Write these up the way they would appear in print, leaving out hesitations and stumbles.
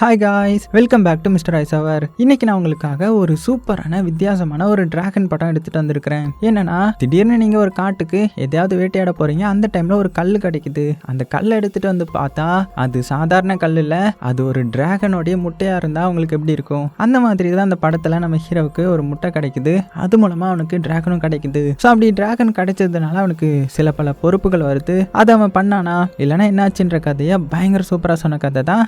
Hi guys, welcome back to mister ஐசவர். இன்னைக்கு நான் உங்களுக்காக ஒரு சூப்பரான வித்தியாசமான ஒரு டிராகன் படம் எடுத்துட்டு வந்திருக்கிறேன். என்னன்னா, திடீர்னு நீங்க ஒரு காட்டுக்கு எதையாவது வேட்டையாட போறீங்க. அந்த டைம்ல ஒரு கல் கிடைக்குது. அந்த கல்லை எடுத்துட்டு வந்து பார்த்தா அது சாதாரண கல் இல்ல, அது ஒரு டிராகனுடைய முட்டையா இருந்தா உங்களுக்கு எப்படி இருக்கும்? அந்த மாதிரி தான் அந்த படத்துல நம்ம ஹீரோவுக்கு ஒரு முட்டை கிடைக்குது. அது மூலமா அவனுக்கு டிராகனும் கிடைக்குது. ஸோ அப்படி டிராகன் கிடைச்சதுனால அவனுக்கு சில பல பொறுப்புகள் வருது. அதை அவன் பண்ணானா இல்லைன்னா என்னாச்சுன்ற கதையை பயங்கர சூப்பரா சொன்ன கதை தான்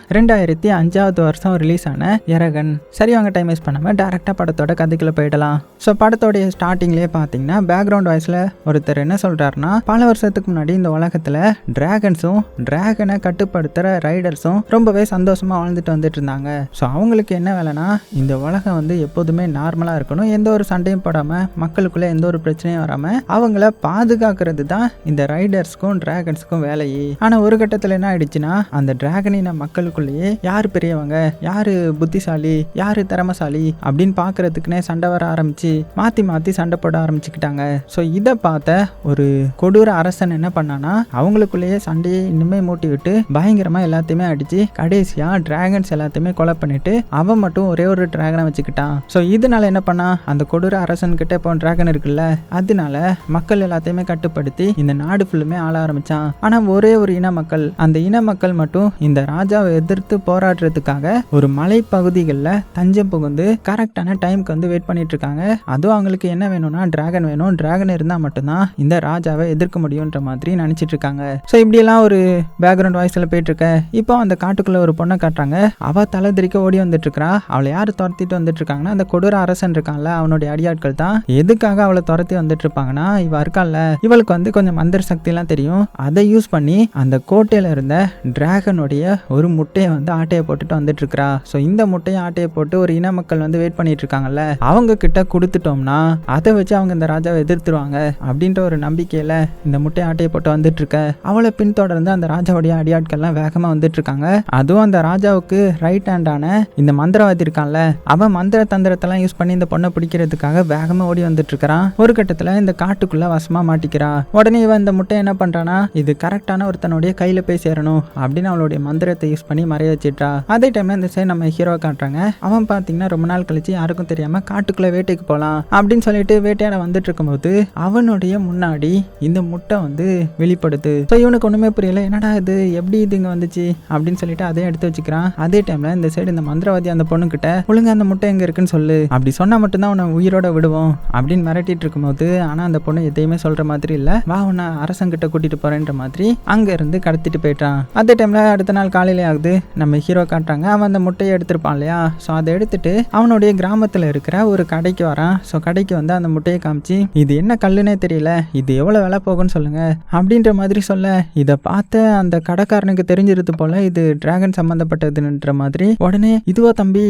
2005 வருஷம் ரிலீஸ் ஆன எரகன். சரி, வாங்க டைம் வேஸ்ட் பண்ணாம டைரக்டா படத்தோட கதைக்குள்ள போயிடலாம். ஸோ படத்தோடைய ஸ்டார்டிங்லேயே பார்த்தீங்கன்னா பேக்ரவுண்ட் வாய்ஸ்ல ஒருத்தர் என்ன சொல்றாருன்னா, பல வருஷத்துக்கு முன்னாடி இந்த உலகத்துல டிராகன்ஸும் டிராகனை கட்டுப்படுத்துற ரைடர்ஸும் ரொம்பவே சந்தோஷமா வாழ்ந்துட்டு வந்துட்டு இருந்தாங்க. ஸோ அவங்களுக்கு என்ன வேலைன்னா, இந்த உலகம் வந்து எப்போதுமே நார்மலா இருக்கணும், எந்த ஒரு சண்டையும் போடாம மக்களுக்குள்ள எந்த ஒரு பிரச்சனையும் வராம அவங்கள பாதுகாக்கிறது தான் இந்த ரைடர்ஸ்க்கும் டிராகன்ஸுக்கும் வேலையே. ஆனா ஒரு கட்டத்துல என்ன ஆயிடுச்சுன்னா, அந்த டிராகனின மக்களுக்குள்ளேயே யாரு பெரியவங்க, யாரு புத்திசாலி, யாரு திறமசாலி அப்படின்னு பாக்குறதுக்குன்னே சண்டை வர ஆரம்பிச்சு மாத்தி மாத்தி சண்டை போட ஆரம்பிச்சுக்கிட்டாங்க. ஸோ இதை பார்த்த ஒரு கொடூர அரசன் என்ன பண்ணானா, அவங்களுக்குள்ளேயே சண்டையை இன்னுமே மூட்டி விட்டு பயங்கரமா எல்லாத்தையுமே அடிச்சு கடைசியா டிராகன்ஸ் எல்லாத்தையுமே கொலை பண்ணிட்டு அவன் மட்டும் ஒரே ஒரு டிராகனை வச்சுக்கிட்டான். ஸோ இதனால என்ன பண்ணா, அந்த கொடூர அரசன் கிட்ட இப்போ டிராகன் இருக்குல்ல, அதனால மக்கள் எல்லாத்தையுமே கட்டுப்படுத்தி இந்த நாடு ஃபுல்லுமே ஆள ஆரம்பிச்சான். ஆனா ஒரே ஒரு இன மக்கள், அந்த இன மக்கள் மட்டும் இந்த ராஜாவை எதிர்த்து போராடுறதுக்காக ஒரு மலை பகுதிகளில் தஞ்சம் புகுந்து கரெக்டான டைமுக்கு வந்து வெயிட் பண்ணிட்டு இருக்காங்க. அதுவும் அவங்களுக்கு என்ன வேணும்னா டிராகன் வேணும், டிராகன் இருந்தா மட்டும்தான் இந்த ராஜாவை எதிர்க்க முடியும்ன்ற மாதிரி நினைச்சிட்டு இருக்காங்க. ஸோ இப்படியெல்லாம் ஒரு பேக்ரவுண்ட் வாய்ஸ்ல போயிட்டு இருக்க. இப்போ அந்த காட்டுக்குள்ள ஒரு பொண்ணை காட்டுறாங்க. அவ தலைதிரிக்க ஓடி வந்துட்டு இருக்கா. அவளை யாரு துரத்திட்டு வந்துட்டு இருக்காங்கன்னா, அந்த கொடூர அரசன் இருக்கான்ல, அவனுடைய அடியாட்கள் தான். எதுக்காக அவளை துரத்தி வந்துட்டு இருப்பாங்கன்னா, இவ இருக்கான்ல, இவளுக்கு வந்து கொஞ்சம் மந்திர சக்தி எல்லாம் தெரியும். அதை யூஸ் பண்ணி அந்த கோட்டையில இருந்த டிராகனுடைய ஒரு முட்டையை வந்து ஆட்டையை போட்டுட்டு வந்துட்டு இருக்கா. ஸோ இந்த முட்டையை ஆட்டையை போட்டு ஒரு இன மக்கள் வந்து வெயிட் பண்ணிட்டு இருக்காங்கல்ல, அவங்க கிட்ட கொடுத்துட்டோம்னா அதை வச்சு அவங்க இந்த ராஜாவை எதிர்த்துருவாங்க அப்படின்ற ஒரு நம்பிக்கையில இந்த முட்டையை ஆட்டையை போட்டு வந்துட்டு இருக்க. அவளை பின்தொடர்ந்து அந்த ராஜாவுடைய அடியாட்கள்லாம் வேகமா வந்துட்டு இருக்காங்க. அதுவும் அந்த ராஜாவுக்கு ரைட் ஹேண்டான இந்த மந்திரவாதி இருக்கான்ல, அவன் மந்திர தந்திரத்தெல்லாம் யூஸ் பண்ணி இந்த பொண்ணை பிடிக்கிறதுக்காக வேகமா ஓடி வந்துட்டு இருக்கிறான். ஒரு கட்டத்துல இந்த காட்டுக்குள்ள வசமா மாட்டிக்கிறா. உடனே இவன் இந்த முட்டை என்ன பண்றானா, இது கரெக்டான ஒருத்தனுடைய கையில போய் சேரணும் அப்படின்னு அவளுடைய மந்திரத்தை யூஸ் பண்ணி மறைய வச்சிட்டா. அதே டைம்ல இந்த சைடு நம்ம ஹீரோ காட்டுறாங்க. அவன் பாத்தீங்கன்னா ரொம்ப நாள் கழிச்சு யாருக்கும் தெரியாம காட்டுக்குள்ள வேட்டைக்கு போலாம் அப்படின்னு சொல்லிட்டு வேட்டையாட வந்துட்டு இருக்கும்போது அவனுடைய முன்னாடி இந்த முட்டை வந்து வெளிப்படுது. ஸோ இவனுக்கு ஒண்ணுமே புரியல, என்னடா இது, எப்படி இது இங்க வந்துச்சு அப்படின்னு சொல்லிட்டு அதையும் எடுத்து வச்சுக்கிறான். அதே டைம்ல இந்த சைடு இந்த மந்திரவாதி அந்த பொண்ணு கிட்ட, ஒழுங்கா அந்த முட்டை எங்க இருக்குன்னு சொல்லு, அப்படி சொன்னா மட்டும்தான் உன்னை உயிரோட விடுவோம் அப்படின்னு மிரட்டிட்டு இருக்கும்போது, ஆனா அந்த பொண்ணு எதையுமே சொல்ற மாதிரி இல்ல. வா, உன்னை அரசங்கிட்ட கூட்டிட்டு போறேன்ற மாதிரி அங்க இருந்து கடத்திட்டு போயிட்டான். அதே டைம்ல அடுத்த நாள் காலையில ஆகுது. நம்ம ஹீரோ காட்டுறாங்க. அவன் அந்த முட்டையை எடுத்திருப்பான் இல்லையா, ஸோ அதை எடுத்துட்டு அவனுடைய கிராமத்தில் இருக்கிற ஒரு கடைக்கு வரான். ஸோ கடைக்கு வந்து அந்த முட்டையை காமிச்சு, இது என்ன கல்லுனே தெரியல, இது எவ்வளோ விலை போகும்னு சொல்லுங்க அப்படின்ற மாதிரி சொல்ல, இதை பார்த்த அந்த கடைக்காரனுக்கு தெரிஞ்சிருது போல இது டிராகன் சம்பந்தப்பட்டதுன்ற மாதிரி. உடனே இதுவா தம்பி,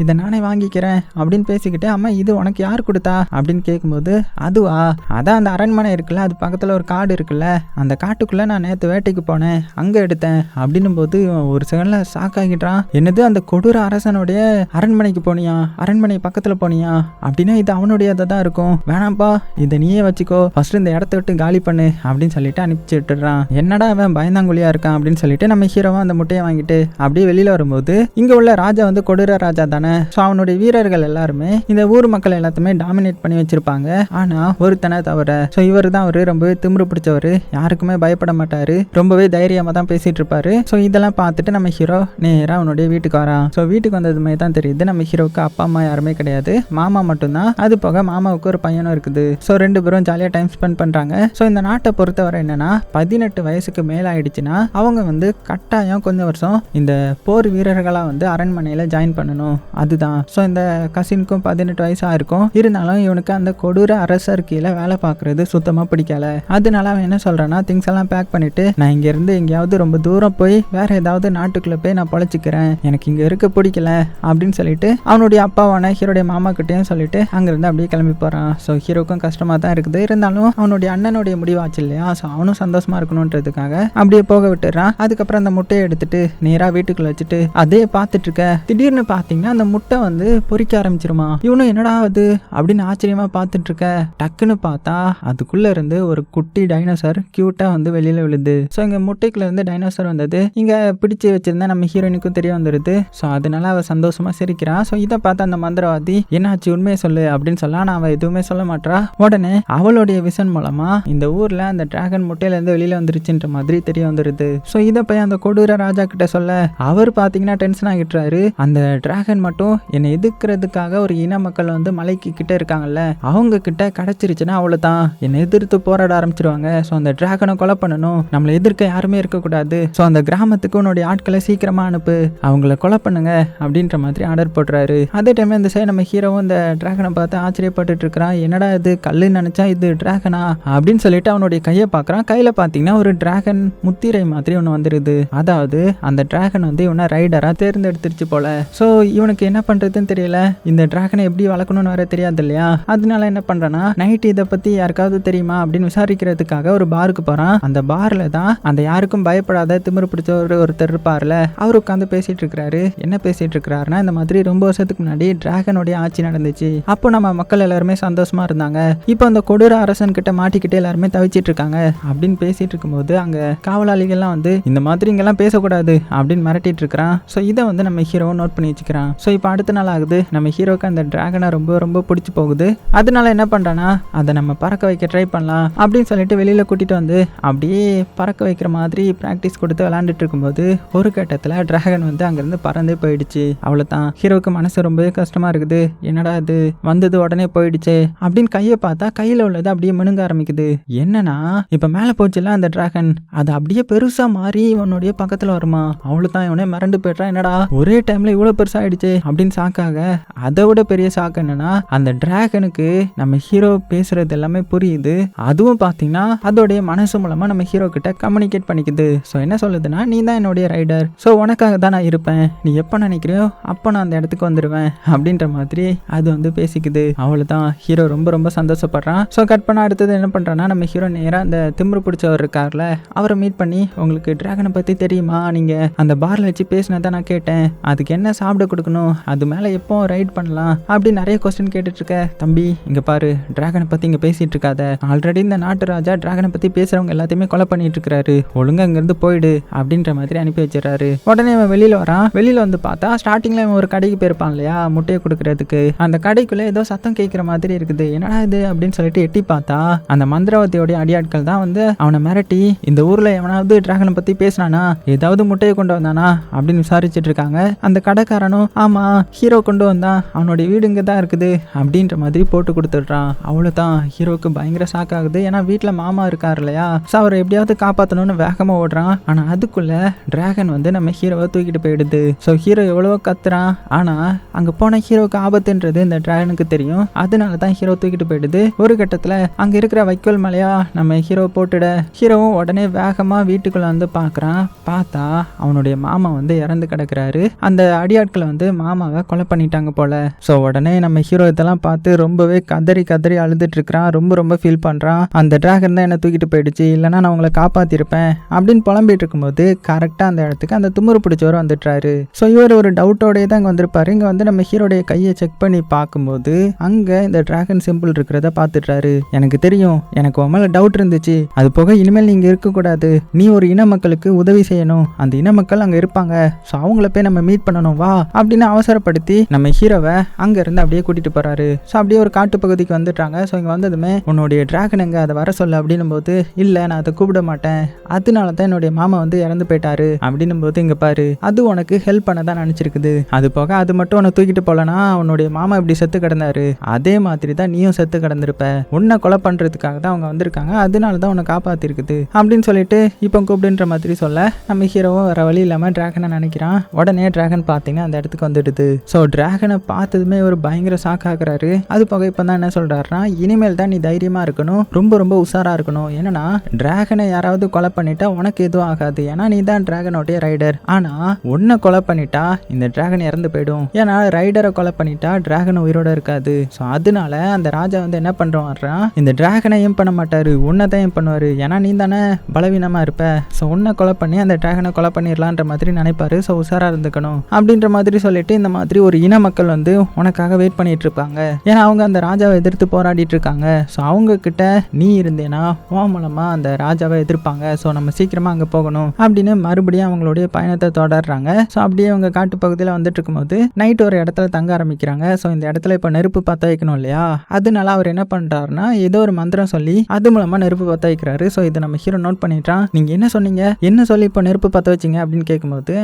இதை நானே வாங்கிக்கிறேன் அப்படின்னு பேசிக்கிட்டு, அம்மா இது உனக்கு யார் கொடுத்தா அப்படின்னு கேட்கும்போது, அதுவா, அதான் அந்த அரண்மனை இருக்குல்ல, அது பக்கத்தில் ஒரு காடு இருக்குல்ல, அந்த காட்டுக்குள்ள நான் நேற்று வேட்டைக்கு போனேன், அங்கே எடுத்தேன் அப்படின்னும் போது ஒரு செகண்ட்ல ஷாக் ஆகிட்டான். என்னது, அந்த கொடூர அரசனுடைய அரண்மனைக்கு போனியா, அரண்மனை பக்கத்துல போனியா, அப்படின்னா இது அவனுடையதை தான் இருக்கும், வேணாம்ப்பா இதை நீயே வச்சுக்கோ, ஃபர்ஸ்ட் இந்த இடத்த விட்டு காலி பண்ணு அப்படின்னு சொல்லிட்டு அனுப்பிச்சு விட்டுறான். என்னடா அவன் பயந்தாங்குழியா இருக்கான் அப்படின்னு சொல்லிட்டு நம்ம ஹீரோவா அந்த முட்டையை வாங்கிட்டு அப்படியே வெளியில வரும்போது, இங்க உள்ள ராஜா வந்து கொடூர ராஜா தானே. ஸோ அவனுடைய வீரர்கள் எல்லாருமே இந்த ஊர் மக்கள் எல்லாத்தையுமே டாமினேட் பண்ணி வச்சிருப்பாங்க. ஆனா ஒருத்தனை தவிர, ஸோ இவர் தான் அவரு ரொம்பவே திமிரு பிடிச்சவரு, யாருக்குமே பயப்பட மாட்டாரு, ரொம்பவே தைரியமா தான் பேசிட்டு இருப்பாரு. ஸோ இதெல்லாம் பார்த்துட்டு நம்ம ஹீரோ நேரா அவனுடைய வீட்டுக்கு வரான். ஸோ வீட்டுக்கு வந்ததுமே தான் தெரியுது நம்ம ஹீரோவுக்கு அப்பா அம்மா யாருமே கிடையாது, மாமா மட்டும்தான். அது போக மாமாவுக்கு ஒரு பையனும் இருக்குது. ஸோ ரெண்டு பேரும் ஜாலியாக டைம் ஸ்பெண்ட் பண்றாங்க. ஸோ இந்த நாட்டை பொறுத்தவரை என்னன்னா, 18 வயசுக்கு மேல ஆயிடுச்சுன்னா அவங்க வந்து கட்டாயம் கொஞ்சம் வருஷம் இந்த போர் வீரர்களா வந்து அரண்மனையில ஜாயின் பண்ணணும், அதுதான். ஸோ இந்த கசினுக்கும் 18 வயசா இருக்கும். இருந்தாலும் இவனுக்கு அந்த கொடூர அரசர் கீழே வேலை பார்க்கறது சுத்தமா பிடிக்கல. அதனால அவன் என்ன சொல்றான்னா, திங்ஸ் எல்லாம் பேக் பண்ணிட்டு நான் இங்க இருந்து எங்கேயாவது ரொம்ப தூரம் போய் வேற ஏதாவது நாட்டுக்குள்ள போய் நான் பொழைச்சிக்கிறேன், எனக்கு இங்க இருக்க பிடிக்கல அப்படின்னு சொல்லிட்டு அவனுடைய அப்பாவான ஹீரோடைய மாமா கிட்டையும் சொல்லிட்டு அங்கிருந்து அப்படியே கிளம்பி போறான். ஸோ ஹீரோக்கும் கஷ்டமா தான் இருக்குது. இருந்தாலும் அவனுடைய அண்ணனுடைய முடிவாச்சு இல்லையா, ஸோ அவனும் சந்தோஷமா இருக்கணும்ன்றதுக்காக அப்படியே போக விட்டுறான். அதுக்கப்புறம் அந்த முட்டையை எடுத்துட்டு நேரா வீட்டுக்குள்ள வச்சுட்டு அதே பார்த்துட்டு இருக்க. திடீர்னு பாத்தீங்கன்னா அந்த முட்டை வந்து பொறிக்க ஆரம்பிச்சிருமா. இவனும் என்னடா அது அப்படின்னு ஆச்சரியமா பார்த்துட்டு இருக்க. டக்குன்னு பார்த்தா அதுக்குள்ள இருந்து ஒரு குட்டி டைனோசர் கியூட்டா வந்து வெளியில விழுது. ஸோ இங்க முட்டைக்குள்ள இருந்து டைனோசர் வந்தது. இங்க பிடிச்சு வச்சிருந்தா நம்ம ஹீரோயினுக்கு டிராகனுக்கும் தெரிய வந்துடுது. ஸோ அதனால அவள் சந்தோஷமாக சிரிக்கிறான். ஸோ இதை பார்த்து அந்த மந்திரவாதி என்னாச்சு உண்மையை சொல்லு அப்படின்னு சொல்ல, ஆனால் அவள் எதுவுமே சொல்ல மாட்டா. உடனே அவளுடைய விஷன் மூலமா இந்த ஊரில் அந்த டிராகன் முட்டையிலேருந்து வெளியில் வந்துருச்சுன்ற மாதிரி தெரிய வந்துடுது. ஸோ இதை போய் அந்த கொடூர ராஜா கிட்ட சொல்ல, அவர் பார்த்தீங்கன்னா டென்ஷன் ஆகிட்டுறாரு. அந்த டிராகன் மட்டும் என்னை எதிர்க்கிறதுக்காக ஒரு இன மக்கள் வந்து மலைக்கு கிட்ட இருக்காங்கல்ல, அவங்க கிட்ட கிடைச்சிருச்சுன்னா அவ்வளோதான், என்னை எதிர்த்து போராட ஆரம்பிச்சிருவாங்க. ஸோ அந்த டிராகனை கொலை பண்ணணும், நம்மளை எதிர்க்க யாருமே இருக்கக்கூடாது. ஸோ அந்த கிராமத்துக்கு உன்னுடைய ஆட்களை சீக்கிரமா அனுப்பு, அவங்கள கொலை பண்ணுங்க அப்படின்ற மாதிரி ஆர்டர் போடுறாரு. அதே டைம்ல இந்த சைடு நம்ம ஹீரோவும் இந்த டிராகனை பார்த்து ஆச்சரியப்பட்டு இருக்கிறான். என்னடா இது கல்லுன்னு நினைச்சா இது டிராகனா அப்படின்னு சொல்லிட்டு அவனுடைய கையை பார்க்கறான். கையில பார்த்தீங்கன்னா ஒரு டிராகன் முத்திரை மாதிரி ஒன்று வந்துருது. அதாவது அந்த டிராகன் வந்து இவனை ரைடரா தேர்ந்தெடுத்துருச்சு போல. ஸோ இவனுக்கு என்ன பண்றதுன்னு தெரியல, இந்த டிராகனை எப்படி வளர்க்கணும்னு வேற தெரியாது இல்லையா. அதனால என்ன பண்றானா, நைட் இதை பத்தி யாருக்காவது தெரியுமா அப்படின்னு விசாரிக்கிறதுக்காக ஒரு பாருக்கு போறான். அந்த பார்ல தான் அந்த யாருக்கும் பயப்படாத திமிரு பிடிச்ச ஒருத்தர் இருப்பார்ல, அவர் உட்காந்து பேசிட்டு இருக்கிறாரு. என்ன பேசிட்டு இருக்கிறாருன்னா, இந்த மாதிரி ரொம்ப வருஷத்துக்கு முன்னாடி டிராகனுடைய ஆட்சி நடந்துச்சு, அப்போ நம்ம மக்கள் எல்லாருமே சந்தோஷமா இருந்தாங்க, இப்போ அந்த கொடூர அரசன் கிட்ட மாட்டிக்கிட்டு எல்லாருமே தவிச்சிட்டு இருக்காங்க அப்படின்னு பேசிட்டு இருக்கும்போது அங்க காவலாளிகள்லாம் வந்து இந்த மாதிரி இங்கெல்லாம் பேசக்கூடாது அப்படின்னு மிரட்டிட்டு இருக்கிறான். ஸோ இதை வந்து நம்ம ஹீரோவை நோட் பண்ணி வச்சுக்கிறான். ஸோ இப்போ அடுத்த நாள் ஆகுது, நம்ம ஹீரோக்கு அந்த டிராகனை ரொம்ப ரொம்ப பிடிச்சி போகுது. அதனால என்ன பண்றானா, அதை நம்ம பறக்க வைக்க ட்ரை பண்ணலாம் அப்படின்னு சொல்லிட்டு வெளியில கூட்டிட்டு வந்து அப்படியே பறக்க வைக்கிற மாதிரி பிராக்டிஸ் கொடுத்து விளையாண்டுட்டு இருக்கும்போது ஒரு கட்டத்தில் டிராகன் வந்து அங்கிருந்து பறந்தே போயிடுச்சு. அவ்வளோதான், ஹீரோவுக்கு மனசு ரொம்பவே கஷ்டமா இருக்குது. என்னடா இது வந்தது உடனே போயிடுச்சு அப்படின்னு கையை பார்த்தா கையில உள்ளது அப்படியே மினுங்க ஆரம்பிக்குது. என்னன்னா இப்ப மேல போச்சுல அந்த டிராகன், அது அப்படியே பெருசா மாறி இவனுடைய பக்கத்துல வருமா. அவ்வளவுதான், இவனே மறந்து போயிட்டான். என்னடா ஒரே டைம்ல இவ்வளவு பெருசா ஆயிடுச்சு அப்படின்னு சாக்காக. அதை விட பெரிய சாக்கு என்னன்னா, அந்த டிராகனுக்கு நம்ம ஹீரோ பேசுறது எல்லாமே புரியுது. அதுவும் பாத்தீங்கன்னா அதோடைய மனசு மூலமா நம்ம ஹீரோ கிட்ட கம்யூனிகேட் பண்ணிக்குது. ஸோ என்ன சொல்லுதுன்னா, நீ தான் என்னுடைய ரைடர், ஸோ உனக்காக தான் நான் இருப்பேன், நீ எப்போ நினைக்கிறியோ அப்போ நான் அந்த இடத்துக்கு வந்துடுவேன் அப்படின்ற மாதிரி அது வந்து பேசிக்குது. அவ்வளோதான், ஹீரோ ரொம்ப ரொம்ப சந்தோஷப்படுறான். ஸோ கட் பண்ண அடுத்தது என்ன பண்ணுறான்னா, நம்ம ஹீரோ நேராக அந்த திமிரு பிடிச்சவர் இருக்கார்ல, அவரை மீட் பண்ணி, உங்களுக்கு டிராகனை பற்றி தெரியுமா, நீங்கள் அந்த பாரில் வச்சு பேசினதை நான் கேட்டேன், அதுக்கு என்ன சாப்பிட கொடுக்கணும், அது மேலே எப்போ ரைட் பண்ணலாம் அப்படி நிறைய கொஸ்டின் கேட்டுட்டு இருக்க. தம்பி இங்கே பாரு, டிராகனை பற்றி இங்கே பேசிட்டு இருக்காத, ஆல்ரெடி இந்த நாட்டு ராஜா டிராகனை பற்றி பேசுகிறவங்க எல்லாத்தையுமே கொலை பண்ணிட்டு இருக்கிறாரு, ஒழுங்கா அங்கேருந்து போயிடு அப்படின்ற மாதிரி அனுப்பி வச்சிடறாரு. உடனே அவன் வெளியில் வரான். வெளியில் வந்து பார்த்தா ஸ்டார்டிங்கில் அவன் ஒரு கடைக்கு போயிருப்பான் இல்லையா முட்டையை கொடுக்கறதுக்கு, அந்த கடைக்குள்ளே ஏதோ சத்தம் கேட்குற மாதிரி இருக்குது. என்னடா இது அப்படின்னு சொல்லிட்டு எட்டி பார்த்தா அந்த மந்திரவாதியோடைய அடியாட்கள் தான் வந்து அவனை மிரட்டி, இந்த ஊரில் எவனாவது டிராகனை பற்றி பேசினானா, ஏதாவது முட்டையை கொண்டு வந்தானா அப்படின்னு விசாரிச்சுட்டு இருக்காங்க. அந்த கடைக்காரனும் ஆமா ஹீரோ கொண்டு வந்தான், அவனுடைய வீடு இங்கே தான் இருக்குது அப்படின்ற மாதிரி போட்டு கொடுத்துட்றான். அவ்வளோதான், ஹீரோக்கு பயங்கர ஷாக் ஆகுது. ஏன்னா வீட்டில் மாமா இருக்கார் இல்லையா, ஸோ அவரை எப்படியாவது காப்பாற்றணும்னு வேகமாக ஓடுறான். ஆனால் அதுக்குள்ள டிராகன் வந்து நம்ம ஹீரோவை தூக்கிட்டு போயிடுது. ஸோ ஹீரோ எவ்வளவோ கத்துறான், ஆனால் அங்கே போன ஹீரோவுக்கு ஆபத்துன்றது இந்த டிராகனுக்கு தெரியும். அதனால தான் ஹீரோ தூக்கிட்டு போயிடுது. ஒரு கட்டத்தில் அங்கே இருக்கிற வைக்கோல் மலையா நம்ம ஹீரோ போட்டுட, ஹீரோவும் உடனே வேகமாக வீட்டுக்குள்ள வந்து பார்க்குறான். பார்த்தா அவனுடைய மாமா வந்து இறந்து கிடக்குறாரு. அந்த அடியாட்களை வந்து மாமாவை கொலை பண்ணிட்டாங்க போல. ஸோ உடனே நம்ம ஹீரோ இதெல்லாம் பார்த்து ரொம்பவே கதறி கதறி அழுதுட்டு இருக்கிறான். ரொம்ப ரொம்ப ஃபீல் பண்ணுறான். அந்த டிராகன் தான் என்னை தூக்கிட்டு போயிடுச்சு, இல்லைன்னா நான் உங்களை காப்பாற்றிருப்பேன் அப்படின்னு புலம்பிட்டு இருக்கும்போது கரெக்டாக அந்த இடத்துக்கு அந்த துமுறு பிடிச்சவர் வந்துட்டாரு. ஸோ இவர் ஒரு டவுட்டோடய தான் இங்கே வந்திருப்பாரு. இங்கே வந்து நம்ம ஹீரோடைய கையை செக் பண்ணி பார்க்கும்போது அங்கே இந்த டிராகன் சிம்பிள் இருக்கிறத பார்த்துட்டாரு. எனக்கு தெரியும், எனக்கு உன் மேலே டவுட் இருந்துச்சு, அது போக இனிமேல் நீங்கள் இருக்கக்கூடாது, நீ ஒரு இன மக்களுக்கு உதவி செய்யணும், அந்த இன மக்கள் அங்கே இருப்பாங்க, ஸோ அவங்கள போய் நம்ம மீட் பண்ணணும் வா அப்படின்னு அவசரப்படுத்தி நம்ம ஹீரோவை அங்கேருந்து அப்படியே கூட்டிட்டு போறாரு. ஸோ அப்படியே ஒரு காட்டு பகுதிக்கு வந்துட்டாங்க. ஸோ இங்கே வந்ததுமே உன்னுடைய டிராகன் எங்க, அதை வர சொல்ல அப்படின்னும் போது, இல்லை நான் அதை கூப்பிட மாட்டேன், அதனால தான் என்னுடைய மாமா வந்து இறந்து போயிட்டாரு அப்படின்னும் போது, இங்கே பாரு அது உனக்கு ஹெல்ப் பண்ண தான் நினச்சிருக்குது, அது போக அது மட்டும் உன்னை தூக்கிட்டு போலனா உன்னுடைய மாமா இப்படி செத்து கிடந்தாரு, அதே மாதிரி தான் நீயும் செத்து கிடந்திருப்ப, உன்னை கொலை பண்றதுக்காக தான் அவங்க வந்திருக்காங்க, அதனால தான் உன்னை காப்பாத்திருக்குது அப்படின்னு சொல்லிட்டு இப்போ கூப்பிடுன்ற மாதிரி சொல்ல, நம்ம ஹீரோவும் வர வழி இல்லாமல் டிராகனை நினைக்கிறான். உடனே டிராகன் பார்த்தீங்கன்னா அந்த இடத்துக்கு வந்துடுது. ஸோ டிராகனை பார்த்ததுமே ஒரு பயங்கர ஷாக் ஆகுறாரு. அது போக இப்போ தான் என்ன சொல்றாருன்னா, இனிமேல் தான் நீ தைரியமா இருக்கணும், ரொம்ப ரொம்ப உஷாரா இருக்கணும், ஏன்னா டிராகனை யாராவது கொலை பண்ணிட்டா உனக்கு எதுவும் ஆகாது, ஏன்னா நீ தான் டிராகனோடைய ரைடர், ஆனா உன்னை கொலை பண்ணிட்டா இந்த டிராகன் இறந்து போயிடும், ஏன்னா ரைடரை கொலை பண்ணிட்டா டிராகன் உயிரோட இருக்காது. ஸோ அதனால அந்த ராஜா வந்து என்ன பண்றாருன்னா, இந்த டிராகனை ஏம் பண்ண மாட்டாரு, உன்னை தான் ஏம் பண்ணுவாரு, ஏன்னா நீ தானே பலவீனமா இருப்ப, ஸோ உன்னை கொலை பண்ணி அந்த டிராகனை கொலை பண்ணிடலான்ற மாதிரி நினைப்பாரு. ஸோ உஷாரா இருந்துக்கணும் அப்படின்ற மாதிரி சொல்லிட்டு, இந்த மாதிரி ஒரு இன மக்கள் வந்து உனக்காக வெயிட் பண்ணிட்டு இருப்பாங்க, ஏன்னா அவங்க அந்த ராஜாவை எதிர்த்து போராடிட்டு இருக்காங்க. ஸோ அவங்க கிட்ட நீ இருந்தேன்னா உன் மூலமா அந்த ராஜாவை எதிர்ப்பாங்க, ஸோ நம்ம சீக்கிரமா அங்கே போகணும் அப்படின்னு மறுபடியும் அவங்களுடைய பயணத்தை தொடர்றாங்க. ஸோ அப்படியே அவங்க காட்டு பகுதியில் வந்துட்டு இருக்கும்போது நைட் ஒரு இடத்துல தங்க ஆரம்பிக்கிறாங்க. ஸோ இந்த இடத்துல இப்போ நெருப்பு பற்ற வைக்கணும் இல்லையா, அதனால அவர் என்ன பண்றாருன்னா ஏதோ ஒரு மந்திரம் சொல்லி அது மூலமா நெருப்பு பற்ற வைக்கிறாரு. ஸோ இதை நம்ம ஹீரோ நோட் பண்ணிட்டான். நீங்க என்ன சொன்னீங்க, என்ன சொல்லி இப்போ நெருப்பு பற்ற வச்சிங்க அப்படின்னு கேட்கும்போது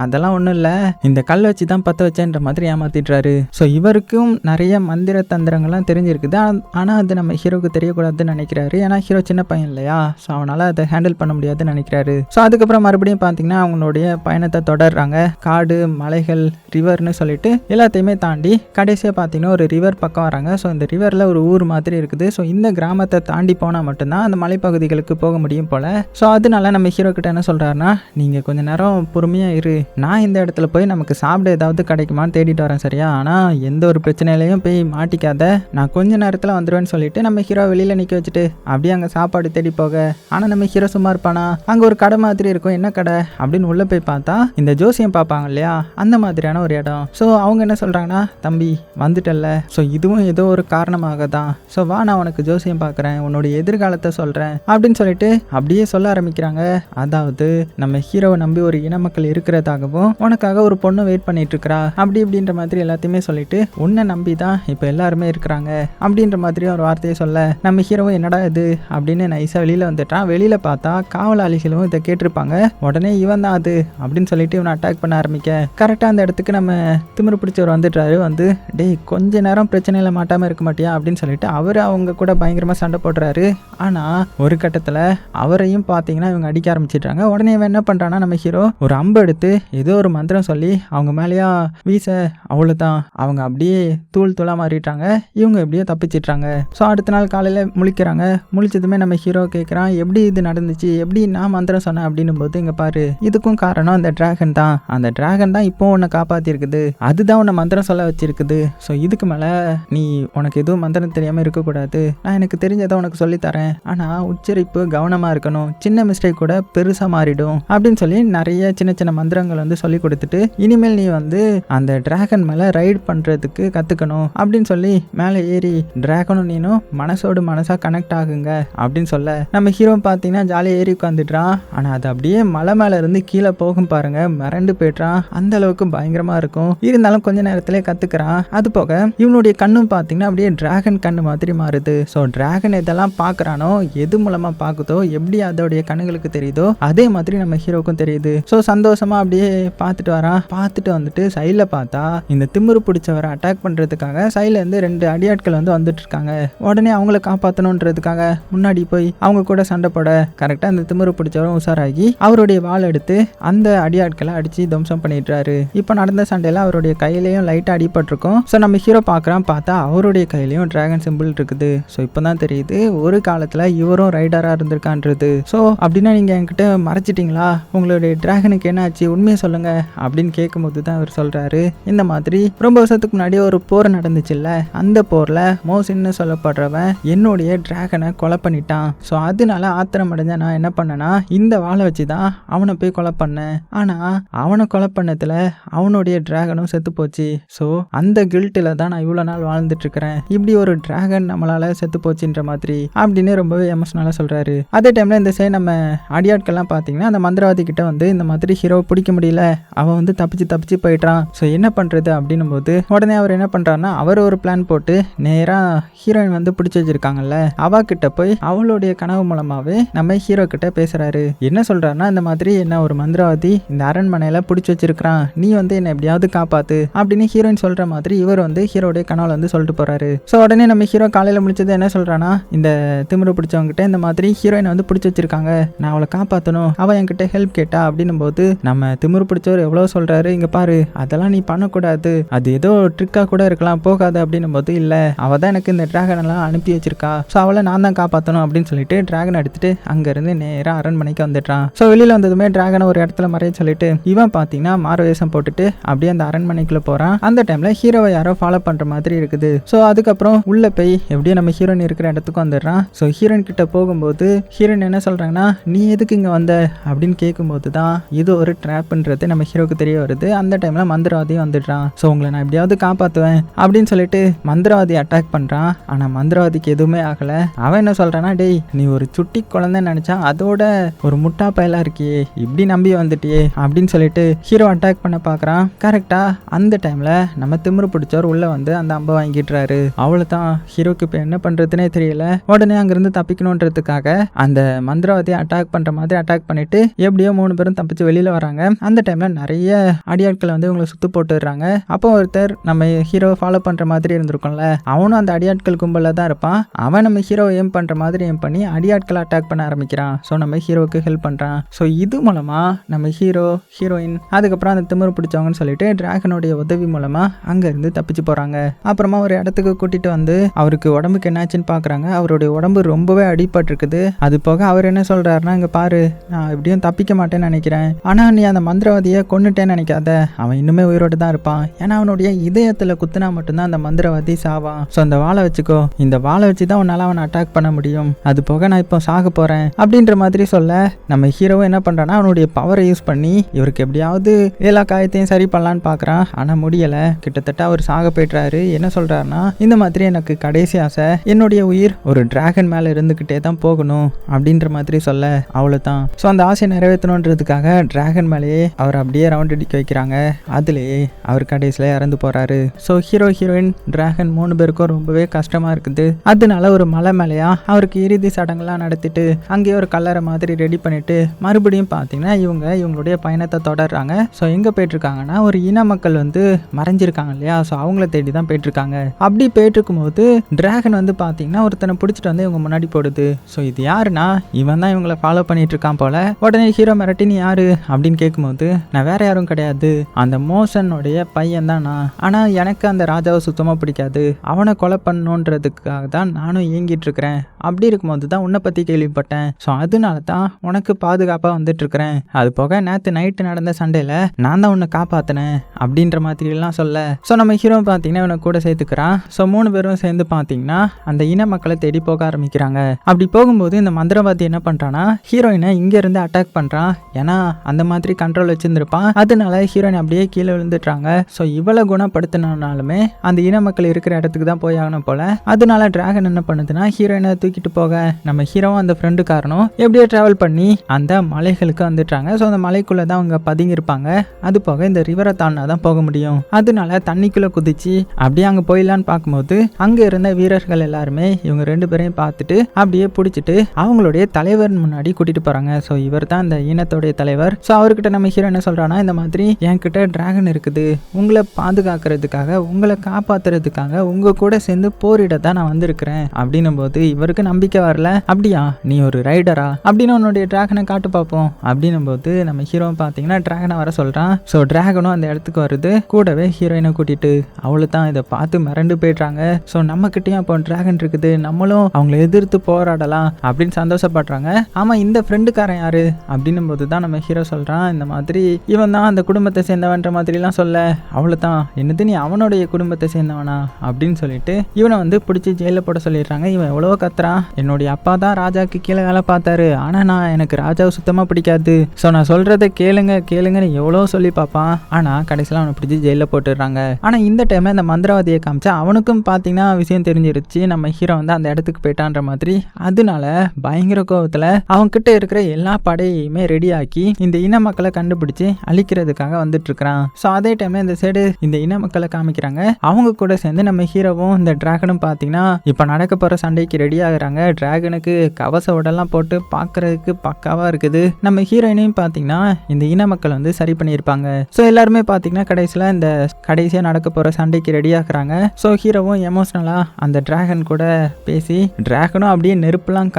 அதெல்லாம் ஒன்றும் இல்லை, இந்த கல் வச்சு தான் பற்ற வச்சேன்ற மாதிரி ஏமாத்திடுறாரு. ஸோ இவருக்கும் நிறைய மந்திர தந்திரங்கள்லாம் தெரிஞ்சிருக்குது. ஆனால் அது நம்ம ஹீரோக்கு தெரியக்கூடாதுன்னு நினைக்கிறாரு. ஏன்னா ஹீரோ சின்ன பையன் இல்லையா, ஸோ அவனால் அதை ஹேண்டில் பண்ண முடியாதுன்னு நினைக்கிறாரு. ஸோ அதுக்கப்புறம் மறுபடியும் பார்த்தீங்கன்னா அவங்களுடைய பயணத்தை தொடர்றாங்க. காடு, மலைகள், ரிவர்னு சொல்லிட்டு எல்லாத்தையுமே தாண்டி கடைசியாக பார்த்தீங்கன்னா ஒரு ரிவர் பக்கம் வராங்க. ஸோ இந்த ரிவரில் ஒரு ஊர் மாதிரி இருக்குது. ஸோ இந்த கிராமத்தை தாண்டி போனால் மட்டும்தான் அந்த மலைப்பகுதிகளுக்கு போக முடியும் போல. ஸோ அதனால நம்ம ஹீரோ கிட்ட என்ன சொல்கிறாருன்னா, நீங்கள் கொஞ்சம் நேரம் பொறுமையாக இரு, நான் இந்த இடத்துல போய் நமக்கு சாப்பிட ஏதாவது கிடைக்குமான்னு தேடிட்டு வரேன் சரியா, ஆனால் எந்த ஒரு பிரச்சனையிலையும் போய் மாட்டிக்காத, நான் கொஞ்ச நேரத்தில் வந்துடுவேன்னு சொல்லிட்டு நம்ம ஹீரோ வெளியில் நிற்க வச்சுட்டு அப்படியே அங்கே சாப்பாடு தேடி போக. ஆனால் நம்ம ஹீரோ சும்மா இருப்பானா, அங்கே ஒரு கடை மாதிரி இருக்கும். என்ன கடை அப்படின்னு உள்ளே போய் பார்த்தா இந்த ஜோசியம் பார்ப்பாங்க இல்லையா, அந்த மாதிரியான ஒரு இடம். ஸோ அவங்க என்ன சொல்கிறாங்கன்னா, தம்பி வந்துட்டல்ல, ஸோ இதுவும் ஏதோ ஒரு காரணமாக தான், ஸோ வா நான் உனக்கு ஜோசியம் பார்க்குறேன், உன்னுடைய எதிர்காலத்தை சொல்கிறேன் அப்படின்னு சொல்லிட்டு அப்படியே சொல்ல ஆரம்பிக்கிறாங்க. அதாவது நம்ம ஹீரோவை நம்பி ஒரு இன மக்கள் இருக்கிறதாகவும் உனக்காக ஒரு பொண்ணு வெயிட் பண்ணிட்டு இருக்கிறா அப்படி இப்படின்ற மாதிரி எல்லாத்தையுமே சொல்லிட்டு உன்னை நம்பி தான் இப்போ எல்லாருமே இருக்கிறாங்க அப்படின்ற மாதிரி ஒரு வார்த்தையை சொல்ல நம்ம ஹீரோவும் என்னடா இது அப்படின்னு நைஸாக வெளியில் வந்துட்டான். வெளியில் பார்த்தா காவலாளிகளும் இதை கேட்டிருப்பாங்க. உடனே இவன் தான் அது அப்படின்னு சொல்லிட்டு இவனை அட்டாக் பண்ண ஆரம்பிக்க கரெக்டாக அந்த இடத்துக்கு நம்ம திமிரு பிடிச்சவர் வந்துட்டாரு. வந்து டேய் கொஞ்ச நேரம் பிரச்சனையில் மாட்டாமல் இருக்க மாட்டியா அப்படின்னு சொல்லிட்டு அவர் அவங்க கூட பயங்கரமாக சண்டை போடுறாரு. ஆனால் ஒரு கட்டத்தில் அவரையும் பார்த்தீங்கன்னா இவங்க அடிக்க ஆரம்பிச்சிடுறாங்க. உடனே இவன் என்ன பண்ணுறான்னா நம்ம ஹீரோ ஒரு அம்பு எடுத்து ஏதோ ஒரு மந்திரம் சொல்லி அவங்க மேலேயா வீச, அவ்வளோதான் அவங்க அப்படியே தூள் தூளாக மாறிட்டாங்க. இவங்க எப்படியோ தப்பிச்சிட்றாங்க. ஸோ அடுத்த நாள் காலையில் முழிக்கிறாங்க. முழிச்சதுமே நம்ம ஹீரோ கேட்குறான், எப்படி இது நடந்துச்சு, எப்படி நான் மந்திரம் சொன்னேன் அப்படின்னும் போது இங்கே பாரு, இதுக்கும் காரணம் அந்த டிராகன் தான், அந்த டிராகன் தான் இப்போ உன்னை காப்பாற்றிருக்குது, அதுதான் உன்னை மந்திரம் சொல்ல வச்சிருக்குது. ஸோ இதுக்கு மேலே நீ உனக்கு எதுவும் மந்திரம் தெரியாமல் இருக்கக்கூடாது, நான் எனக்கு தெரிஞ்சதை உனக்கு சொல்லித்தரேன், ஆனால் உச்சரிப்பு கவனமாக இருக்கணும், சின்ன மிஸ்டேக் கூட பெருசாக மாறிடும் அப்படின்னு சொல்லி நிறைய சின்ன சின்ன மந்திரங்கள் வந்து சொல்லி கொடுத்துட்டு இனிமேல் நீ வந்து அந்த டிராகன் மேலே ரைட் பண்ணுறதுக்கு கற்றுக்கணும் அப்படின்னு சொல்லி மேலே ஏறி டிராகனும் நீனும் மனசோடு மனசாக கனெக்ட் ஆகுங்க அப்படின்னு சொல்ல நம்ம ஹீரோ பார்த்தீங்கன்னா ஜாலியாக ஏறி உட்காந்துட்டான். ஆனால் அது அப்படியே மலை மேலே இருந்து கீழே போகும் பாருங்க, மிரண்டு போய்ட்றான். அந்த அளவுக்கு பயங்கரமாக இருக்கும். இருந்தாலும் கொஞ்ச நேரத்திலே கற்றுக்கிறான். அது போக இவனுடைய கண்ணும் பார்த்தீங்கன்னா அப்படியே டிராகன் கண்ணு மாதிரி மாறுது. ஸோ டிராகன் எதெல்லாம் பார்க்குறானோ, எது மூலமாக பார்க்குதோ, எப்படி அதோடைய கண்ணுகளுக்கு தெரியுதோ அதே மாதிரி நம்ம ஹீரோக்கும் தெரியுது. ஸோ சந்தோஷமா அப்படியே பார்த்துட்டு வரான். பார்த்துட்டு வந்துட்டு சைடில் பார்த்தா இந்த திமிரு பிடிச்சவரை அட்டாக் பண்ணுறதுக்காக சைட்லேருந்து 2 அடியாட்கள் வந்து வந்துட்டு இருக்காங்க. உடனே அவங்கள காப்பாற்றணுன்றதுக்காக முன்னாடி போய் அவங்க கூட சண்டை போட கரெக்டாக அந்த திமிரு பிடிச்சவரும் உஷாராகி அவருடைய வாள் எடுத்து அந்த அடியாட்களை அடித்து துவம்சம் பண்ணிடுறாரு. இப்போ நடந்த சண்டையில் அவருடைய கையிலையும் லைட்டாக அடிபட்டிருக்கும். ஸோ நம்ம ஹீரோ பார்க்குறான். பார்த்தா அவருடைய கையிலையும் டிராகன் சிம்பிள் இருக்குது. ஸோ இப்போ தான் தெரியுது ஒரு காலத்தில் இவரும் ரைடராக இருந்திருக்கான்றது. ஸோ அப்படின்னா நீங்கள் என்கிட்ட மறைச்சிட்டிங்களா, உங்களுடைய டிராகனுக்கு என்ன ஆச்சு, உண்மையை சொல்லுங்க அப்படின்னு கேட்கும்போது தான் அவர் சொல்கிறாரு, இந்த மாதிரி ரொம்ப வருஷத்துக்கு முன்னாடி ஒரு போர் நடந்துச்சுல்ல, அந்த போரில் மோசின்னு சொல்லப்படுறவன் என்னுடைய டிராகனை கொலை பண்ணிட்டான். ஸோ அதனால ஆத்திரம் அடைஞ்ச நான் என்ன பண்ணேன்னா இந்த வாளை வச்சு தான் அவனை போய் கொலை பண்ணேன். ஆனால் அவனை கொலை பண்ணதில் அவனுடைய டிராகனும் செத்து போச்சு. ஸோ அந்த கில்ட்டில் தான் நான் இவ்வளோ நாள் வாழ்ந்துட்டு இருக்கிறேன். இப்படி ஒரு டிராகன் நம்மளால செத்து போச்சுன்ற மாதிரி அப்படின்னு ரொம்பவே எமோஷனலாக சொல்கிறாரு. அதே டைமில் இந்த சைடு நம்ம அடியாட்கள்லாம் பார்த்தீங்கன்னா அந்த மந்திரவாதி கிட்ட வந்து இந்த மாதிரி ஹீரோவை பிடிக்க முடியல, அவன் வந்து தப்பிச்சு போயிட்டான், ஸோ என்ன பண்ணுறது அப்படின்னும் போது உடனே அவர் என்ன பண்ணுறாருன்னா அவர் ஒரு பிளான் போட்டு நேராக ஹீரோயின் வந்து பிடிச்சி வச்சிருக்காங்கல்ல அவகிட்ட போய் அவளுடைய கனவு மூலமாகவே நம்ம ஹீரோ கிட்ட பேசுகிறாரு. என்ன சொல்கிறாருன்னா இந்த மாதிரி என்ன ஒரு மந்திரவாதி இந்த அரண்மனையில் பிடிச்சி வச்சிருக்கிறான், நீ வந்து என்னை எப்படியாவது காப்பாத்து அப்படின்னு ஹீரோயின் சொல்கிற மாதிரி இவர் வந்து ஹீரோடைய கனவுல வந்து சொல்லிட்டு போகிறாரு. ஸோ உடனே நம்ம ஹீரோ காலையில் முடிச்சது என்ன சொல்கிறான்னா, இந்த திமிரு பிடிச்சவங்ககிட்ட இந்த மாதிரி ஹீரோயின் வந்து பிடிச்சி வச்சிருக்காங்க, நான் அவளை காப்பாற்றணும், அவள் என்கிட்ட ஹெல்ப் கேட்டா அப்படின்னும் போது நம்ம திமிரு பிடிச்சவர் எவ்வளோ சொல்கிறாரு, இங்கே பாரு அதெல்லாம் நீ பண்ணக்கூடாது, அது ஏதோ ட்ரிக்காக கூட இருக்கலாம், போகாது அப்படின்னும் போது இல்லை அவள் தான் எனக்கு இந்த டிராகன் எல்லாம் அனுப்பி வச்சிருக்கா, ஸோ அவளை நான் தான் காப்பாற்றணும் அப்படின்னு சொல்லிட்டு டிராகன் எடுத்துட்டு அங்கேருந்து நேராக அரண்மனைக்கு வந்துட்டான். ஸோ வெளியில் வந்ததுமே டிராகனை ஒரு இடத்துல மறைய சொல்லிட்டு இவன் பார்த்தீங்கன்னா மாறு வேஷம் போட்டுட்டு அப்படியே அந்த அரண்மனைக்குள்ள போகிறான். அந்த டைமில் ஹீரோவை யாரோ ஃபாலோ பண்ணுற மாதிரி இருக்குது. ஸோ அதுக்கப்புறம் உள்ளே போய் எப்படியும் நம்ம ஹீரோயின் இருக்கிற இடத்துக்கு வந்துடுறான். ஸோ ஹீரோயின் கிட்ட போகும்போது ஹீரோயின் என்ன சொல்கிறாங்கன்னா, நீ எதுக்கு இங்கே வந்த அப்படின்னு கேட்கும்போது தான் இது ஒரு ட்ராப்ன்றது நம்ம ஹீரோக்கு தெரிய வருது. அந்த டைமில் மந்திரவாதியும் வந்துடுறான். ஸோ உங்களை நான் எப்படியாவது காப்பாற்றுவேன் அப்படின்னு சொல்லிட்டு மந்திரவாதி அட்டாக் பண்ணுறான். ஆனால் மந்திரவாதிக்கு எதுவுமே ஆகலை. அவன் என்ன சொல்கிறான்னா, டேய் நீ ஒரு சுட்டி குழந்தைன்னு நினச்சா அதோட ஒரு முட்டா பயலாக இருக்கியே, இப்படி நம்பி வந்துட்டியே, அப்படின்னு சொல்லிட்டு ஹீரோ அட்டாக் பண்ண பார்க்குறான். கரெக்டாக அந்த டைமில் நம்ம திமிரு பிடிச்சவர் உள்ளே வந்து அந்த அம்பை வாங்கிட்டுறாரு. அவ்வளோதான், ஹீரோக்கு இப்போ என்ன பண்ணுறதுனே தெரியல. உடனே அங்கேருந்து தப்பிக்கணுன்றதுக்காக அந்த மந்திரவாதியை அட்டாக் பண்ணுற மாதிரி அட்டாக் பண்ணிட்டு எப்படியோ 3 பேரும் தப்பிச்சு வெளியில் வராங்க. அந்த டைமில் நிறைய அடியாட்களை வந்து இவங்களை சுத்து போட்டுடுறாங்க. அப்போ ஒருத்தர் நம்ம ஹீரோவை ஃபாலோ பண்ணுற மாதிரி இருந்திருக்கும்ல, அவனும் அந்த அடியாட்கள் கும்பலில் தான் இருப்பான். அவன் நம்ம ஹீரோவை ஏம் பண்ணுற மாதிரி ஏம் பண்ணி அடியாட்களை அட்டாக் பண்ண ஆரம்பிக்கிறான். ஸோ நம்ம ஹீரோவுக்கு ஹெல்ப் பண்ணுறான். ஸோ இது மூலமாக நம்ம ஹீரோ, ஹீரோயின், அதுக்கப்புறம் அந்த திமிரு பிடிச்சவங்கன்னு சொல்லிட்டு டிராகனுடைய உதவி மூலமாக அங்கேருந்து தப்பிச்சு போகிறாங்க. அப்புறமா ஒரு இடத்துக்கு கூட்டிகிட்டு வந்து அவருக்கு உடம்புக்கு என்னாச்சுன்னு பார்க்குறாங்க. அவருடைய உடம்பு ரொம்பவே அடிபட்டிருக்குது. அது போக அவர் என்ன சொல்கிறாருன்னா, இங்கே பாரு, நான் எப்படியும் தப்பிக்க மாட்டேன்னு நினைக்கிறேன். ஆனால் நீ அந்த மந்திரவாதியை கொன்னுட்டேன்னு நினைக்காத, அவன் இன்னுமே உயிரோடு தான் இருப்பான். ஏன்னா அவனுடைய இதயத்தில் குத்துனா மட்டும்தான் அந்த மந்திரவாதி சாவான். ஸோ அந்த வாளை வச்சுக்கோ, இந்த வாளை வச்சு தான் உன்னால் அவனை அட்டாக் பண்ண முடியும். அது போக நான் இப்போ சாக போகிறேன் அப்படின்ற மாதிரி சொல்ல, நம்ம ஹீரோவும் என்ன பண்ணுறான்னா அவனுடைய பவரை யூஸ் பண்ணி இவருக்கு எப்படியாவது எல்லா காயத்தையும் சரி பண்ணலான்னு பார்க்குறான். ஆனால் முடியலை. கிட்டத்தட்ட அவர் சாக போய்ட்றாரு. என்ன சொல்கிறாருன்னா, இந்த மாதிரி எனக்கு கடைசி ஆசை, என்னுடைய உயிர் ஒரு டிராகன் மேலே இருந்துக்கிட்டே தான் போகணும் அப்படின்ற மாதிரி சொல்ல, அவ்வளோதான். ஸோ அந்த ஆசையை நிறைவேற்றணுன்றதுக்காக டிராகன் மேலேயே அவர் அப்படியே ரவுண்ட் அடிக்க வைக்கிறாங்க. அதுலேயே அவர் கடைசியில் இறந்து போகிறாரு. ஸோ ஹீரோ, ஹீரோயின், டிராகன் 3 பேருக்கும் ரொம்பவே கஷ்டமாக இருக்குது. அதனால ஒரு மலை மேலையா அவருக்கு இறுதி சடங்குலாம் நடத்திட்டு அங்கேயே ஒரு கல்லறை மாதிரி ரெடி பண்ணிட்டு மறுபடியும் பார்த்தீங்கன்னா இவங்களுடைய பயணத்தை தொடர்றாங்க. ஸோ எங்கே போயிட்டுருக்காங்கன்னா, ஒரு இன மக்கள் வந்து மறைஞ்சிருக்காங்க இல்லையா, ஸோ அவங்கள தேடி தான் போயிட்டுருக்காங்க. அப்படி போயிட்டுருக்கும் போது டிராகன் வந்து பார்த்தீங்கன்னா ஒருத்தனை பிடிச்சிட்டு வந்து இவங்க முன்னாடி போடுது. ஸோ இது யாருன்னா, இவன் தான் இவங்களை ஃபாலோ பண்ணிட்டு இருக்கான் போல. உடனே ஹீரோ மிரட்டி, நீ யாரு அப்படின்னு கேட்கும்போது, நான் வேற யாரும் கிடையாது, அந்த மோசனுடைய பையன் தான் நான். ஆனால் எனக்கு அந்த ராஜாவை சுத்தமாக பிடிக்காது, அவனை கொலை பண்ணணுன்றதுக்காக தான் நானும் இயங்கிட்டு இருக்கிறேன். அப்படி இருக்கும்போது தான் உன்னை பற்றி கேள்விப்பட்டேன். ஸோ அதனால தான் உனக்கு பாதுகாப்பாக வந்துட்டு இருக்கிறேன். அது போக நேற்று நைட்டு நடந்த சண்டையில் நான் தான் உன்னை காப்பாற்றினேன் அப்படின்ற மாதிரிலாம் சொல்ல, ஸோ நம்ம ஹீரோ பார்த்தீங்கன்னா இவனை கூட சேர்த்துக்கிறான். ஸோ 3 பேரும் சேர்ந்து பார்த்தீங்கன்னா அந்த இன மக்களை தேடி போக ஆரம்பிக்கிறாங்க. அப்படி போகும்போது இந்த மந்திரவாதி என்ன பண்ணுறான்னா, ஹீரோயினை இங்கேருந்து அட்டாக் பண்ணுறான். ஏன்னா அந்த மாதிரி கண்ட்ரோல் வச்சுருந்துருப்பான். அதனால ஹீரோயின் அப்படியே கீழே விழுந்துட்டாங்க. ஸோ இவ்வளோ குணப்படுத்தினாலுமே அந்த இன மக்கள் இருக்கிற இடத்துக்கு தான் போய் ஆகணும் போல. அதனால டிராகன் என்ன பண்ணுதுன்னா, ஹீரோயினை தூக்கிட்டு போக நம்ம ஹீரோவும் அந்த ஃப்ரெண்டு காரணம் எப்படியோ டிராவல் பண்ணி அந்த மலைகளுக்கு வந்துட்டாங்க. ஸோ அந்த மலைக்குள்ளே தான் அவங்க பதுங்கியிருப்பாங்க. அது போக இந்த ரிவரை தாண்டினா தான் போக முடியும். அதனால தண்ணிக்குள்ளே குதிச்சு அப்படியே அங்கே போயிடலான்னு பார்க்கும்போது அங்கே இருந்த வீரர்கள் எல்லாருமே இவங்க 2 பேரையும் பார்த்துட்டு அப்படியே பிடிச்சிட்டு அவங்களுடைய தலைவர் முன்னாடி கூட்டிட்டு போறாங்க. ஸோ இவர் தான் இந்த இனத்தோடைய தலைவர். ஸோ அவர்கிட்ட நம்ம ஹீரோ என்ன சொல்றான்னா, இந்த மாதிரி என்கிட்ட டிராகன் இருக்குது, உங்களை பாதுகாக்கிறதுக்காக, உங்களை காப்பாத்துறதுக்காக உங்க கூட சேர்ந்து போரிட தான் நான் வந்திருக்கிறேன் அப்படின்னும் போது இவருக்கு நம்பிக்கை வரல. அப்படியா, நீ ஒரு ரைடரா அப்படின்னு உன்னுடைய டிராகனை காட்டு பார்ப்போம் அப்படின்னும் போது நம்ம ஹீரோ பார்த்தீங்கன்னா டிராகனை வர சொல்றான். ஸோ டிராகனும் அந்த இடத்துக்கு வருது, கூடவே ஹீரோயினை கூட்டிட்டு. அவ்வளோதான், இதை பார்த்து மிரண்டு போயிடுறாங்க. ஸோ நம்ம கிட்டேயும் அப்போ டிராகன் இருக்குது, நம்மளும் அவங்களை எதிர்த்து போராடலாம் அப்படின்னு சந்தோஷப்படுறாங்க. ஆமா, இந்த ஃப்ரெண்டுக்காரன் யாரு அப்படின்னும் போது தான் நம்ம ஹீரோ சொல்றான், இந்த மாதிரி இவன் தான் அந்த குடும்பத்தை சேர்ந்தவன்ற மாதிரிலாம் சொல்ல, அவ்வளோதான், என்னது நீ அவனுடைய குடும்பத்தை சேர்ந்தவனா அப்படின்னு சொல்லிட்டு இவனை வந்து பிடிச்சி ஜெயிலில் போட சொல்லிடுறாங்க. இவன் எவ்வளோ கத்துறான், என்னுடைய அப்பா தான் ராஜாக்கு கீழே வேலை பார்த்தாரு, ஆனால் நான் எனக்கு ராஜாவை சுத்தமாக பிடிக்காது, ஸோ நான் சொல்கிறத கேளுங்க கேளுங்கன்னு எவ்வளோ சொல்லி பார்ப்பான். ஆனால் கடைசியில் அவனை பிடிச்சி ஜெயிலில் போட்டுடுறாங்க. ஆனால் இந்த டைமில் இந்த மந்திரவாதியை காமிச்சா அவனுக்கும் பார்த்தீங்கன்னா விஷயம் தெரிஞ்சிருச்சு, நம்ம ஹீரோ வந்து அந்த இடத்துக்கு போயிட்டான்ற மாதிரி. அதனால பயங்கர கோபத்தில் அவன்கிட்ட இருக்கிற எல்லா படையுமே ரெடி ஆக்கி இந்த இன மக்களை கண்டுபிடிச்சு அழிக்கிறதுக்காக வந்துட்டு இருக்கிறான். ஸோ அதே டைம்ல இந்த சைடு இந்த இன மக்களை காமிக்கிறாங்க. அவங்க கூட சேர்ந்து நம்ம ஹீரோவும் இந்த டிராகனும் பார்த்தீங்கன்னா இப்போ நடக்க போகிற சண்டைக்கு ரெடி ஆகுறாங்க. டிராகனுக்கு கவச உடெல்லாம் போட்டு பார்க்கறதுக்கு பக்காவாக இருக்குது. நம்ம ஹீரோயினையும் பார்த்தீங்கன்னா இந்த இன மக்கள் வந்து சரி பண்ணியிருப்பாங்க. ஸோ எல்லாருமே பார்த்தீங்கன்னா கடைசியில் இந்த கடைசியாக நடக்க போகிற சண்டைக்கு ரெடி ஆகுறாங்க. ஸோ ஹீரோவும் எமோஷ்னலாக அந்த டிராகன் கூட பேசி டிராகனும் அப்படியே நெருப்புலாம்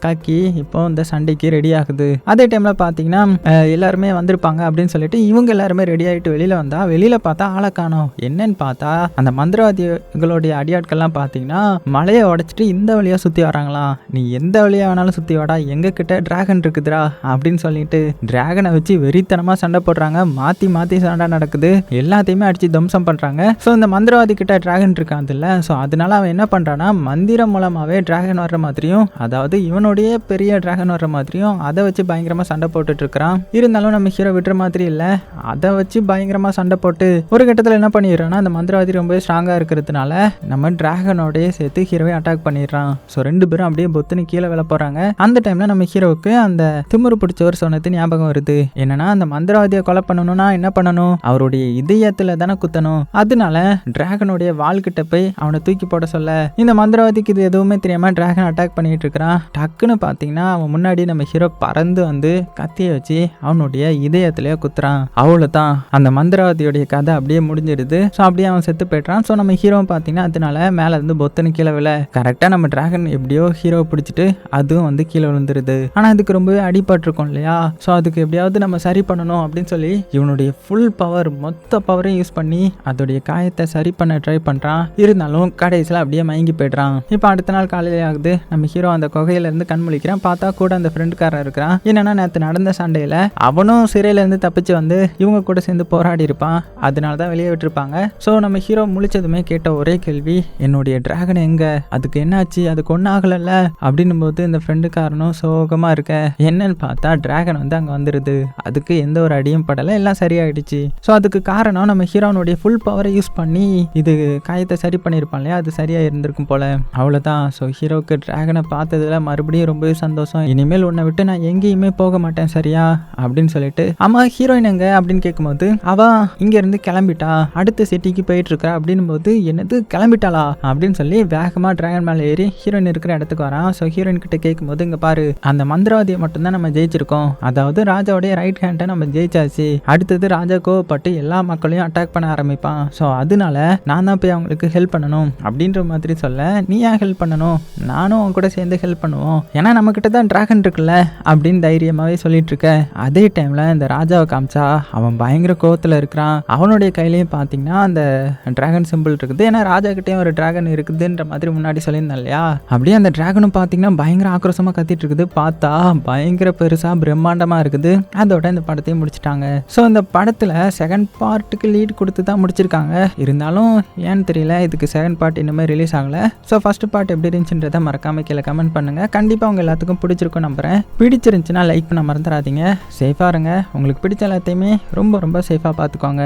கக்கி இப்போ இந்த சண்டைக்கு ரெடி ஆகுது. அதே டைம்ல பார்த்தீங்கன்னா எல்லாருமே வந்திருப்பாங்க அப்படின்னு சொல்லிட்டு இவங்க எல்லாருமே ரெடி ஆகிட்டு வெளியில பார்த்தா ஆளை காணோம். என்னன்னு பார்த்தா அந்த மந்திரவாதிகளுடைய அடியாட்கள்லாம் பார்த்தீங்கன்னா மலையை உடைச்சிட்டு இந்த வழியா சுற்றி வராங்களா, நீ எந்த வழியா வேணாலும் சுற்றி வாடா, எங்க கிட்ட டிராகன் இருக்குதுரா அப்படின்னு சொல்லிட்டு டிராகனை வச்சு வெறித்தனமாக சண்டை போடுறாங்க. மாற்றி சண்டை நடக்குது, எல்லாத்தையுமே அடிச்சு தம்சம் பண்ணுறாங்க. ஸோ இந்த மந்திரவாதி கிட்ட டிராகன் இருக்காதுல்ல, ஸோ அதனால அவன் என்ன பண்ணுறான்னா மந்திரம் மூலமாகவே டிராகன் வர்ற மாதிரியும், அதாவது இவனுடைய பெரிய டிராகன் வர்ற மாதிரியும் அதை வச்சு பயங்கரமாக சண்டை போட்டுட்டு இருக்கிறான். இருந்தாலும் நம்ம ஹீரோ விடுற மாதிரி இல்லை, அதை வச்சு பயங்கரமாக சண்டை போட்டு ஒரு கட்டத்தில் என்ன பண்ணிடுறான்னா அந்த மந்திரவாதி ரொம்பவே ஸ்ட்ராங்காக இருக்கிறதுனால நம்ம டிராகனோடய சேர்த்து ஹீரோவை அட்டாக் பண்ணிடுறான். ஸோ 2 பேரும் அப்படியே பொத்துன்னு கீழே விழ போகிறாங்க. அந்த டைமில் நம்ம ஹீரோவுக்கு அந்த திமிரு பிடிச்சவர் சொன்னது ஞாபகம் வருது. வருது. என்னன்னா அந்த மந்திரவாதியை கொலை பண்ணணும்னா என்ன பண்ணணும், அவருடைய இதயத்துல தானே குத்தணும். அதனால டிராகனுடைய வாள்கிட்ட போய் அவனை தூக்கி போட சொல்ல இந்த மந்திரவாதிக்கு இது எதுவுமே தெரியாம டிராகன் அட்டாக் பண்ணிட்டு இருக்கிறான். டக்குன்னு பாத்தீங்கன்னா அவன் முன்னாடி நம்ம ஹீரோ பறந்து வந்து கத்திய வச்சு அவனுடைய இதயத்திலேயே குத்துறான். அவ்வளவுதான், அந்த மந்திரவாதியோடைய கதை அப்படியே முடிஞ்சிருது. ஸோ அப்படியே அவன் செத்து போய்ட்றான். ஸோ நம்ம ஹீரோ பார்த்தீங்கன்னா அதனால மேலே இருந்து பொத்தனு கீழே விழ கரெக்டாக நம்ம டிராகன் எப்படியோ ஹீரோவை பிடிச்சிட்டு அதுவும் வந்து கீழே விழுந்துருது. ஆனால் அதுக்கு ரொம்பவே அடிபட்டிருக்கும் இல்லையா. ஸோ அதுக்கு எப்படியாவது நம்ம சரி பண்ணணும் அப்படின்னு சொல்லி இவனுடைய ஃபுல் பவர் மொத்த பவரையும் யூஸ் பண்ணி அதோடைய காயத்தை சரி பண்ண ட்ரை பண்ணுறான். இருந்தாலும் கடைசியில் அப்படியே மயங்கி போய்ட்றான். இப்போ அடுத்த நாள் காலையில் ஆகுது. நம்ம ஹீரோ அந்த குகையிலேருந்து கண் முழிக்கிறான். பார்த்தா கூட அந்த ஃப்ரெண்டுக்காரன் இருக்கிறான். என்னன்னா நேற்று நடந்த சண்டையில் அவனும் சிறையிலேருந்து தப்பிச்சு வந்து இவங்க கூட சேர்ந்து போராடி இருப்பான். அதனால தான் வெளியே விட்டுருப்பாங்க. ஸோ நம்ம ஹீரோ முழிச்சதுமே கேட்ட ஒரே கேள்வி, என்னுடைய டிராகன் எங்க, அதுக்கு என்னாச்சு, அதுக்கு ஒன்றும் ஆகலைல்ல அப்படின்னும் போது இந்த ஃப்ரெண்டுக்காரனும் சோகமா இருக்க என்னன்னு பார்த்தா டிராகன் வந்து அங்கே வந்துடுது. அதுக்கு எந்த ஒரு அடியும் படலை, எல்லாம் சரியாயிடுச்சு. ஸோ அதுக்கு காரணம் நம்ம ஹீரோனுடைய ஃபுல் பவரை யூஸ் பண்ணி இது காயத்தை சரி பண்ணியிருப்பான் இல்லையா, அது சரியா இருந்திருக்கும் போல. அவ்வளோதான். ஸோ ஹீரோக்கு டிராகனை பார்த்ததுல மறுபடியும் ரொம்பவே சந்தோஷம். இனிமேல் உன்னை விட்டு நான் எங்கேயுமே போக மாட்டேன் சரியா அப்படின்னு சொல்லிட்டு, ஆமா ஹீரோயின் எங்க அப்படின்னு கேட்கும்போது அவ இங்க இருந்து கிளம்பிட்டா, அடுத்த சிட்டிக்கு போயிட்டு இருக்கா அப்படின்னும் போது என்னது கிளம்பிட்டாளா அப்படின்னு சொல்லி வேகமா டிராகன் மேலே ஏறி ஹீரோயின் இருக்கிற இடத்துக்கு வரான். ஸோ ஹீரோயின் கிட்ட கேட்கும்போது இங்க பாரு, அந்த மந்திரவாதியை மட்டும்தான் நம்ம ஜெயிச்சிருக்கோம், அதாவது ராஜாவுடைய ரைட் ஹேண்டை நம்ம ஜெயிச்சாச்சு. அடுத்தது ராஜா கோவப்பட்டு எல்லா மக்களையும் அட்டாக் பண்ண ஆரம்பிப்பான். ஸோ அதனால நான் தான் போய் அவங்களுக்கு ஹெல்ப் பண்ணணும் அப்படின்ற மாதிரி சொல்ல, நீ ஏன் ஹெல்ப் பண்ணணும், நானும் அவங்க கூட சேர்ந்து ஹெல்ப் பண்ணுவோம், ஏன்னா நம்ம கிட்ட தான் டிராகன் இருக்குல்ல அப்படின்னு தைரியமாவே சொல்லிட்டு இருக்க. அதே டைம்ல இந்த ராஜாவை காமிச்சா அவன் பயங்கர கோவத்துல இருக்கிறான். அவனுடைய கையிலையும் பார்த்தீங்கன்னா அந்த டிராகன் சிம்பிள் இருக்குது. ஏன்னா ராஜா கிட்டேயும் ஒரு டிராகன் இருக்குதுன்ற மாதிரி முன்னாடி சொல்லியிருந்தேன் இல்லையா. அப்படியே அந்த டிராகனும் பார்த்தீங்கன்னா பயங்கர ஆக்ரோஷமா கத்திட்டு இருக்குது. பார்த்தா பயங்கர பெருசா பிரம்மாண்டமா இருக்குது. அதோட இந்த படத்தையும் முடிச்சிட்டாங்க. ஸோ இந்த படத்துல செகண்ட் பார்ட்டுக்கு லீட் கொடுத்து தான் முடிச்சிருக்காங்க. இருந்தாலும் ஏன்னு தெரியல இதுக்கு செகண்ட் பார்ட் இன்னுமே ரிலீஸ் ஆகல. ஸோ ஃபர்ஸ்ட் பார்ட் எப்படி இருந்துச்சுன்றதை மறக்காம கீழே கமெண்ட் பண்ணுங்க. கண்டிப்பா உங்க எல்லாத்துக்கும் பிடிச்சிருக்கும் நம்புறேன். பிடிச்சிருந்துச்சுன்னா லைக் பண்ண மறந்துடாதீங்க. சேஃபா இருங்க. உங்களுக்கு பிடிச்ச எல்லாத்தையுமே ரொம்ப ரொம்ப சேஃபா பார்த்துக்கோங்க.